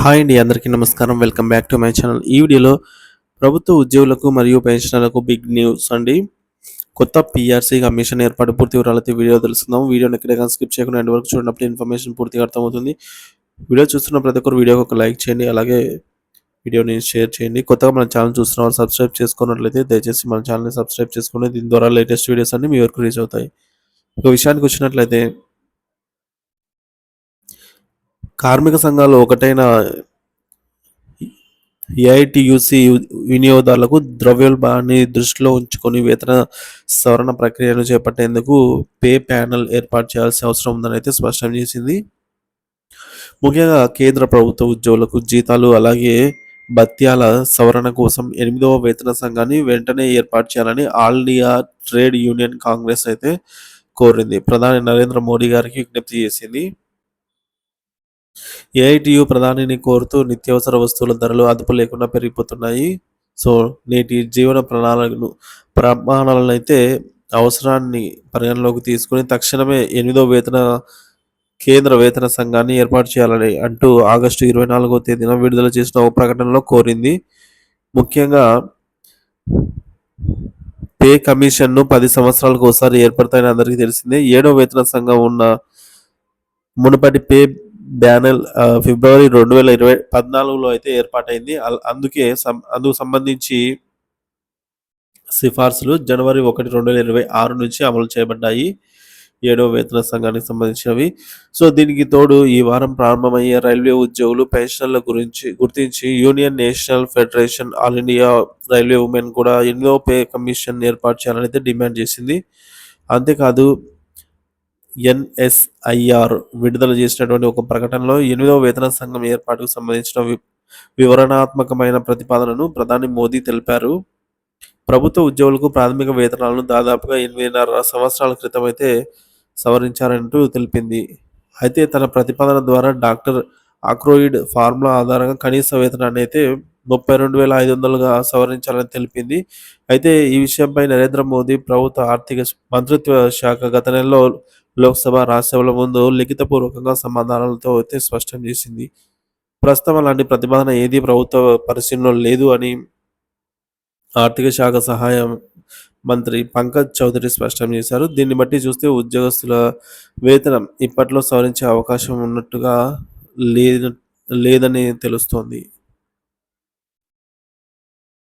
Hi అండి, అందరికీ నమస్కారం. Welcome back to my channel. ఈ వీడియోలో ప్రభుత్వ ఉద్యోగులకు మరియు పెన్షనర్లకు బిగ్ న్యూస్ అండి. కొత్త పీఆర్సీ కమిషన్ ఏర్పాటు పూర్తి వివరాలతో వీడియో తెలుసుకుందాం. వీడియోని ఎక్కడైనా స్కిప్ చేయకుండా ఎండ్ వరకు చూడనప్పుడు ఇన్ఫర్మేషన్ పూర్తిగా అర్థమవుతుంది. వీడియో చూస్తున్న ప్రతి ఒక్కరు వీడియోకి ఒక లైక్ చేయండి, అలాగే వీడియోని షేర్ చేయండి. కొత్తగా మన ఛానల్ చూస్తున్న వాళ్ళు సబ్స్క్రైబ్ చేసుకున్నట్లయితే దయచేసి మన ఛానల్ని సబ్స్క్రైబ్ చేసుకోండి. దీని ద్వారా లేటెస్ట్ వీడియోస్ అన్ని మీ వరకు రీచ్ అవుతాయి. ఒక విషయానికి వచ్చినట్లయితే కార్మిక సంఘాలు ఒకటైన ఏఐటియుసి వినియోగదారులకు ద్రవ్యోల్బణాన్ని దృష్టిలో ఉంచుకొని వేతన సవరణ ప్రక్రియను చేపట్టేందుకు పే ప్యానెల్ ఏర్పాటు చేయాల్సిన అవసరం ఉందని అయితే స్పష్టం చేసింది. ముఖ్యంగా కేంద్ర ప్రభుత్వ ఉద్యోగులకు జీతాలు అలాగే భత్యాల సవరణ కోసం 8వ వేతన సంఘాన్ని వెంటనే ఏర్పాటు చేయాలని all India trade union Congress అయితే కోరింది. ప్రధాని నరేంద్ర మోడీ గారికి విజ్ఞప్తి చేసింది. ఏఐటియు ప్రధానిని కోరుతూ నిత్యావసర వస్తువుల ధరలు అదుపు లేకుండా పెరిగిపోతున్నాయి. సో నేటి జీవన ప్రమాణాలను అయితే అవసరాన్ని పరిగణలోకి తీసుకుని తక్షణమే 8వ కేంద్ర వేతన సంఘాన్ని ఏర్పాటు చేయాలని అంటూ ఆగస్టు 24వ తేదీన విడుదల చేసిన ఒక ప్రకటనలో కోరింది. ముఖ్యంగా పే కమిషన్ను 10 సంవత్సరాలకు ఒకసారి ఏర్పడతాయని అందరికీ తెలిసిందే. 7వ వేతన సంఘం ఉన్న మునుపటి పే ప్యానెల్ ఫిబ్రవరి 2014లో అయితే ఏర్పాటైంది. అందుకు సంబంధించి సిఫార్సులు జనవరి 1, 2026 నుంచి అమలు చేయబడ్డాయి. 7వ వేతన సంఘానికి సంబంధించినవి. సో దీనికి తోడు ఈ వారం ప్రారంభమయ్యే రైల్వే ఉద్యోగులు పెన్షన్ల గుర్తించి union national federation all India railway women కూడా 8వ పే కమిషన్ ఏర్పాటు చేయాలని అయితే డిమాండ్ చేసింది. అంతేకాదు ఎన్ఎస్ఐఆర్ విడుదల చేసినటువంటి ఒక ప్రకటనలో 8వ వేతన సంఘం ఏర్పాటుకు సంబంధించిన వివరణాత్మకమైన ప్రతిపాదనను ప్రధాని మోదీ తెలిపారు. ప్రభుత్వ ఉద్యోగులకు ప్రాథమిక వేతనాలను దాదాపుగా 8.5 సంవత్సరాల క్రితం అయితే సవరించారంటూ తెలిపింది. అయితే తన ప్రతిపాదన ద్వారా డాక్టర్ ఆక్రోయిడ్ ఫార్ములా ఆధారంగా కనీస వేతనాన్ని అయితే 32,500గా సవరించాలని తెలిపింది. అయితే ఈ విషయంపై నరేంద్ర మోదీ ప్రభుత్వ ఆర్థిక మంత్రిత్వ శాఖ గత నెలలో లోక్సభ, రాజ్యసభల ముందు లిఖితపూర్వకంగా సమాధానాలతో అయితే స్పష్టం చేసింది. ప్రస్తుతం అలాంటి ప్రతిపాదన ఏదీ ప్రభుత్వ పరిశీలనలో లేదు అని ఆర్థిక శాఖ సహాయ మంత్రి పంకజ్ చౌదరి స్పష్టం చేశారు. దీన్ని బట్టి చూస్తే ఉద్యోగస్తుల వేతనం ఇప్పట్లో సవరించే అవకాశం ఉన్నట్టుగా లేదని తెలుస్తోంది.